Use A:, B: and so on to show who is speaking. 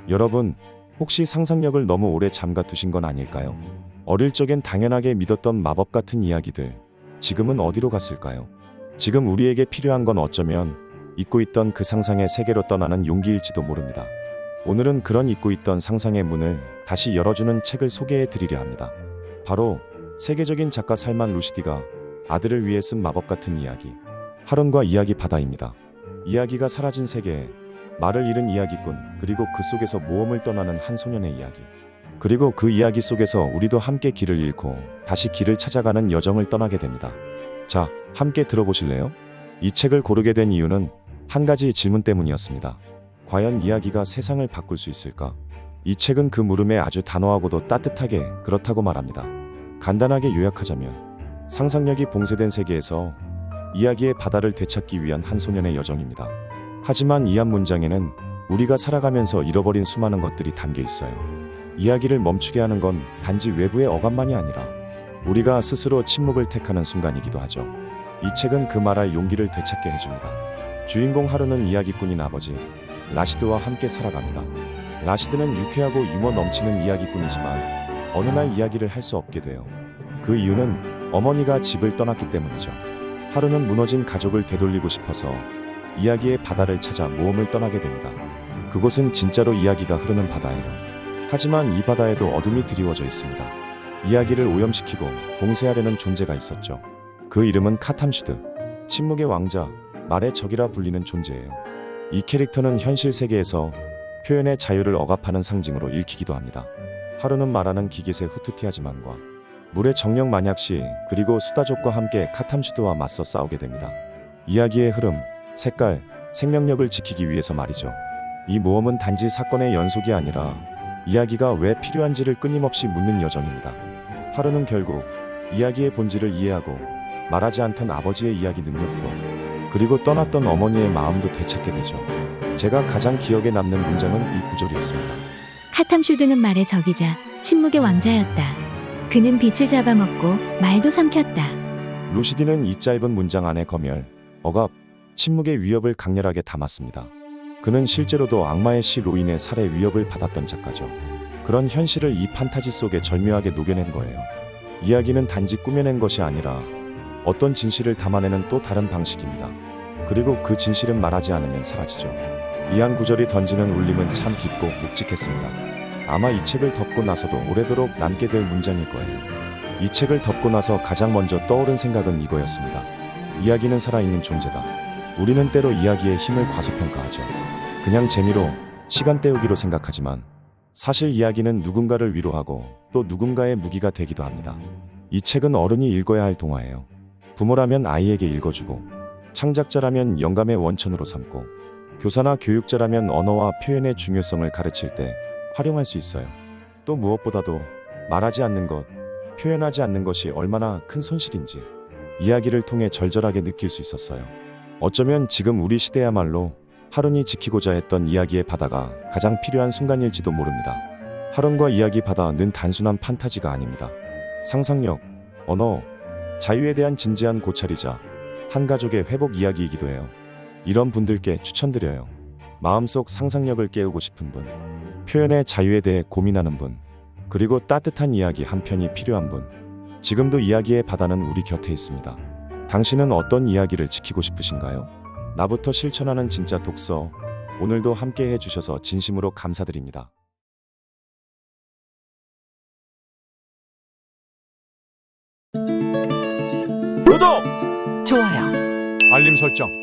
A: 여러분, 혹시 상상력을 너무 오래 잠가두신 건 아닐까요? 어릴 적엔 당연하게 믿었던 마법 같은 이야기들, 지금은 어디로 갔을까요? 지금 우리에게 필요한 건 어쩌면 잊고 있던 그 상상의 세계로 떠나는 용기일지도 모릅니다. 오늘은 그런 잊고 있던 상상의 문을 다시 열어주는 책을 소개해 드리려 합니다. 바로 세계적인 작가 살만 루시디가 아들을 위해 쓴 마법 같은 이야기, 하룬과 이야기 바다입니다. 이야기가 사라진 세계에 말을 잃은 이야기꾼, 그리고 그 속에서 모험을 떠나는 한 소년의 이야기. 그리고 그 이야기 속에서 우리도 함께 길을 잃고 다시 길을 찾아가는 여정을 떠나게 됩니다. 자, 함께 들어보실래요? 이 책을 고르게 된 이유는 한 가지 질문 때문이었습니다. 과연 이야기가 세상을 바꿀 수 있을까? 이 책은 그 물음에 아주 단호하고도 따뜻하게 그렇다고 말합니다. 간단하게 요약하자면 상상력이 봉쇄된 세계에서 이야기의 바다를 되찾기 위한 한 소년의 여정입니다. 하지만 이 한 문장에는 우리가 살아가면서 잃어버린 수많은 것들이 담겨 있어요. 이야기를 멈추게 하는 건 단지 외부의 어감만이 아니라 우리가 스스로 침묵을 택하는 순간이기도 하죠. 이 책은 그 말할 용기를 되찾게 해줍니다. 주인공 하루는 이야기꾼인 아버지 라시드와 함께 살아갑니다. 라시드는 유쾌하고 유머 넘치는 이야기꾼이지만 어느 날 이야기를 할 수 없게 돼요. 그 이유는 어머니가 집을 떠났기 때문이죠. 하루는 무너진 가족을 되돌리고 싶어서 이야기의 바다를 찾아 모험을 떠나게 됩니다. 그곳은 진짜로 이야기가 흐르는 바다예요. 하지만 이 바다에도 어둠이 드리워져 있습니다. 이야기를 오염시키고 봉쇄하려는 존재가 있었죠. 그 이름은 카탐슈드, 침묵의 왕자, 말의 적이라 불리는 존재예요. 이 캐릭터는 현실 세계에서 표현의 자유를 억압하는 상징으로 읽히기도 합니다. 하루는 말하는 기계새 후투티하지만과 물의 정령 마약시, 그리고 수다족과 함께 카탐슈드와 맞서 싸우게 됩니다. 이야기의 흐름, 색깔, 생명력을 지키기 위해서 말이죠. 이 모험은 단지 사건의 연속이 아니라 이야기가 왜 필요한지를 끊임없이 묻는 여정입니다. 하루는 결국 이야기의 본질을 이해하고 말하지 않던 아버지의 이야기 능력도, 그리고 떠났던 어머니의 마음도 되찾게 되죠. 제가 가장 기억에 남는 문장은 이 구절이었습니다.
B: 카탐슈드는 말의 적이자 침묵의 왕자였다. 그는 빛을 잡아먹고 말도 삼켰다.
A: 루시디는 이 짧은 문장 안에 검열, 억압, 침묵의 위협을 강렬하게 담았습니다. 그는 실제로도 악마의 시로 인해 살해 위협을 받았던 작가죠. 그런 현실을 이 판타지 속에 절묘하게 녹여낸 거예요. 이야기는 단지 꾸며낸 것이 아니라 어떤 진실을 담아내는 또 다른 방식입니다. 그리고 그 진실은 말하지 않으면 사라지죠. 이 한 구절이 던지는 울림은 참 깊고 묵직했습니다. 아마 이 책을 덮고 나서도 오래도록 남게 될 문장일 거예요. 이 책을 덮고 나서 가장 먼저 떠오른 생각은 이거였습니다. 이야기는 살아있는 존재다. 우리는 때로 이야기의 힘을 과소평가하죠. 그냥 재미로, 시간 때우기로 생각하지만 사실 이야기는 누군가를 위로하고 또 누군가의 무기가 되기도 합니다. 이 책은 어른이 읽어야 할 동화예요. 부모라면 아이에게 읽어주고, 창작자라면 영감의 원천으로 삼고, 교사나 교육자라면 언어와 표현의 중요성을 가르칠 때 활용할 수 있어요. 또 무엇보다도 말하지 않는 것, 표현하지 않는 것이 얼마나 큰 손실인지 이야기를 통해 절절하게 느낄 수 있었어요. 어쩌면 지금 우리 시대야말로 하룬이 지키고자 했던 이야기의 바다가 가장 필요한 순간일지도 모릅니다. 하룬과 이야기 바다는 단순한 판타지가 아닙니다. 상상력, 언어, 자유에 대한 진지한 고찰이자 한 가족의 회복 이야기이기도 해요. 이런 분들께 추천드려요. 마음속 상상력을 깨우고 싶은 분, 표현의 자유에 대해 고민하는 분, 그리고 따뜻한 이야기 한 편이 필요한 분. 지금도 이야기의 바다는 우리 곁에 있습니다. 당신은 어떤 이야기를 지키고 싶으신가요? 나부터 실천하는 진짜 독서. 오늘도 함께 해주셔서 진심으로 감사드립니다.
C: 구독!
D: 좋아요.
C: 알림 설정